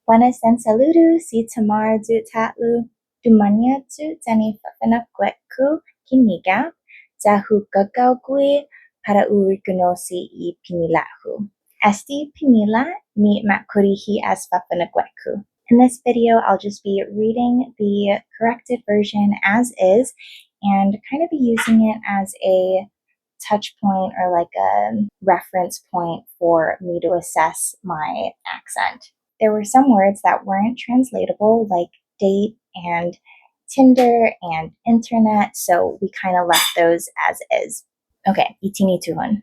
Buenas en saludo si tamar du tatlu dumanya tu tani fafanakweku kiniga zahu gagawgui para urikonosi I pinilahu. Esti pinila ni makurihi as fafanakweku. In this video, I'll just be reading the corrected version as is and kind of be using it as a touch point or like a reference point for me to assess my accent. There were some words that weren't translatable, like date and Tinder and internet, so we kind of left those as is. Okay, itini tuhon.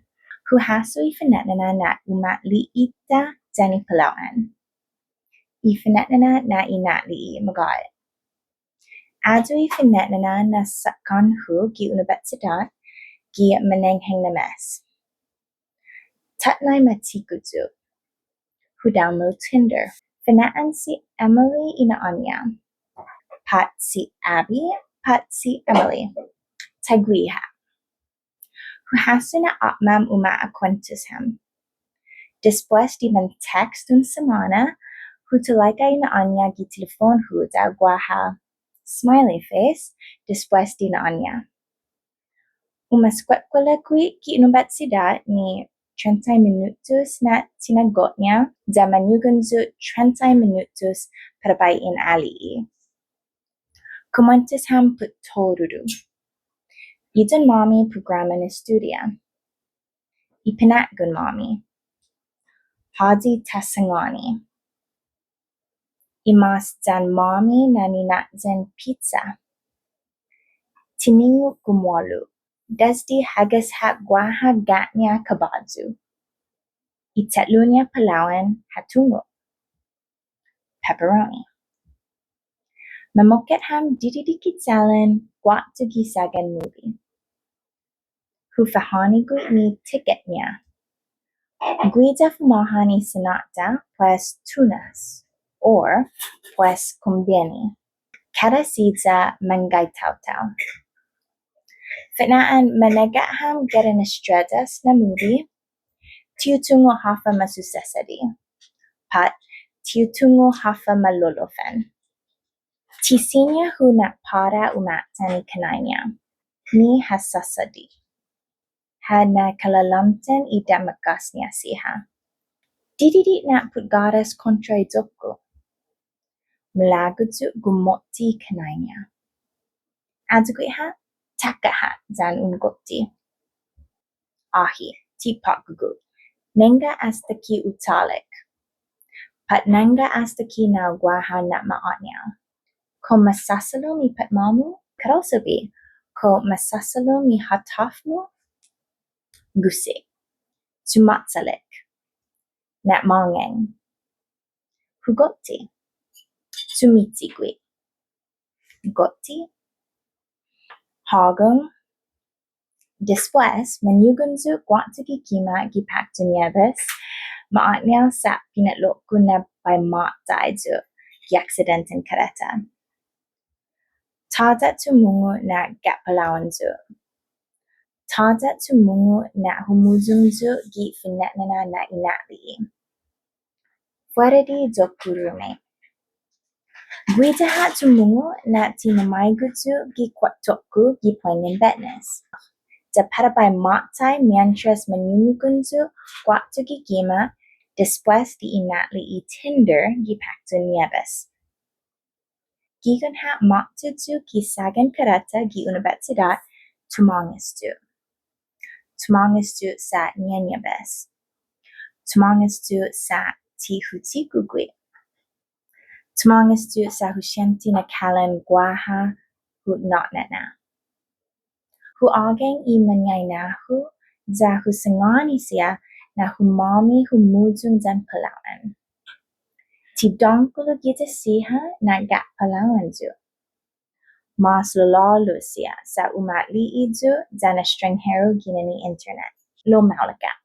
Huhaso ifinetnana na umatliita zani palawan. Ifinetnana na inatli magal. Ado ifinetnana na sakanhu gi universidad gi menengheng names. Tatnai matikuzu. Who download Tinder. Finaan si Emily ina Anya. Pat si Abby, pat si Emily. Tagwiha. Huhaso na atmam umaacuentus hem. Después de man text un semana, hutalaika ina Anya gi telefon hu da guaha. Smiley face, después de ina Anya. Umaskwetkwala qui ki universidad ni 30 minutos na tinagot niya da manyugunzu 30 minutos para bayin alii. Kumantis ham puttoruru. Idun mami programa na studia. Ipinatgun mami. Hadi tasangani. Imas dan mami na ninatzen pizza. Tiningu gumwalu. Desdi hagas hat guaha gatnya kabadzu. Itatlunya Palawan hatungo. Pepperoni. Mamoket ham dididikit salin guat to gisagan movie. Hufahani gui ni ticket niya. Guida fumahani sanata pues tunas or pues conviene. Kada sidza mangay taw-taw. Fitnaan managat ham geran estradas na movie. Tiutungo hafa masusesadi. Pat tiutungo hafa malolofen. Tisinya hu na para umatani kananya. Ni hasasadi. Hana kalalamten ida makasnya siha. Dididi na putgaras kontra idoko. Mlagudzu gumoti kananya. Adzugiha takaha zan ungoti. Ahi tipagugu. Nenga astaki utalik. Patnanga astaki na guaha na maanya. Ko masasalo mi patmamu could also be ko masasalo mi hatafmu gusi. Sumatsalik. Nat mangeng. Hugoti. Sumitsigwi. Goti. Hagong. Después, manyugunzu guatigi kima gipaktu nieves, maatnya sa pinatloku na by mat daizu, giaccidenten kareta. Tada tumungu na gapalawanzu. Tada tumungu na humuzunzu gi finetnana na inatli. Fuera di dokurume. Guidaha tumungu na tinamaiguzu gi kwatoku gi poingen betnes. Da para by matai mientras manyugunzu kwatugi gima después de inatli I Tinder gi pactu nieves. Gigan hat matutsu ki sagan karata gi universidad tumangistu. Tumangistu sa nyenyabes. Tumangistu sa tihutikugui. Tumangistu sa hushenti na kalan guaha hu notnetna. Hu ageng I manyainahu za husangani siya na humami humuzung zan palawan. Tidongkulo gita siha na gak palawanzu. Mas lalo siya sa umatli idzu zan estranghero ginani internet. Lo malaka.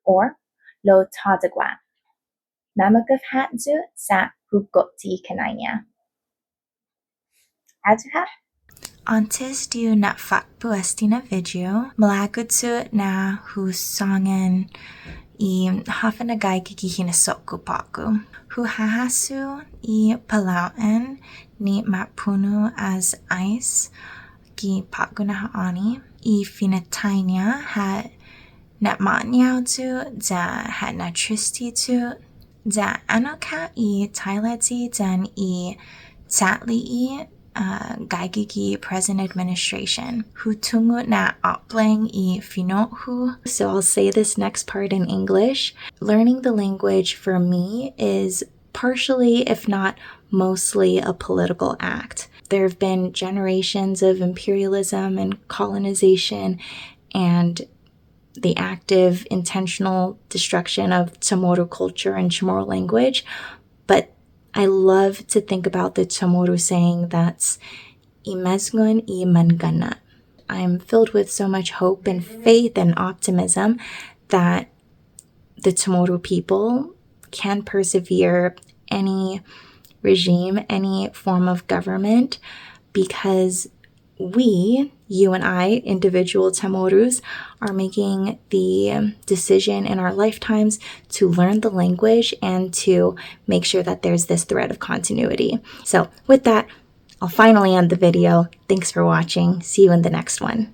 Or lo tadagwa. Mamagaf hatzu sa hugoti kananya. Aduha? Antes de nakfakpu esti na video, malagutsu na husangan I hawhanagay kikihinasok paku. Huhahasu I palauan ni mapunu as ice ki paku na haani. I finatainia ha natmatniao tu da ha natristi tu da anoka I tailati dan I tatli Gaigigi present administration. Hutungu na oplang I finohu. So I'll say this next part in English. Learning the language for me is partially, if not mostly, a political act. There have been generations of imperialism and colonization and the active, intentional destruction of CHamoru culture and CHamoru language, but I love to think about the CHamoru saying that's imesgun I mangana. I'm filled with so much hope and faith and optimism that the CHamoru people can persevere any regime, any form of government, because we, you and I, individual CHaMorus, are making the decision in our lifetimes to learn the language and to make sure that there's this thread of continuity. So with that, I'll finally end the video. Thanks for watching. See you in the next one.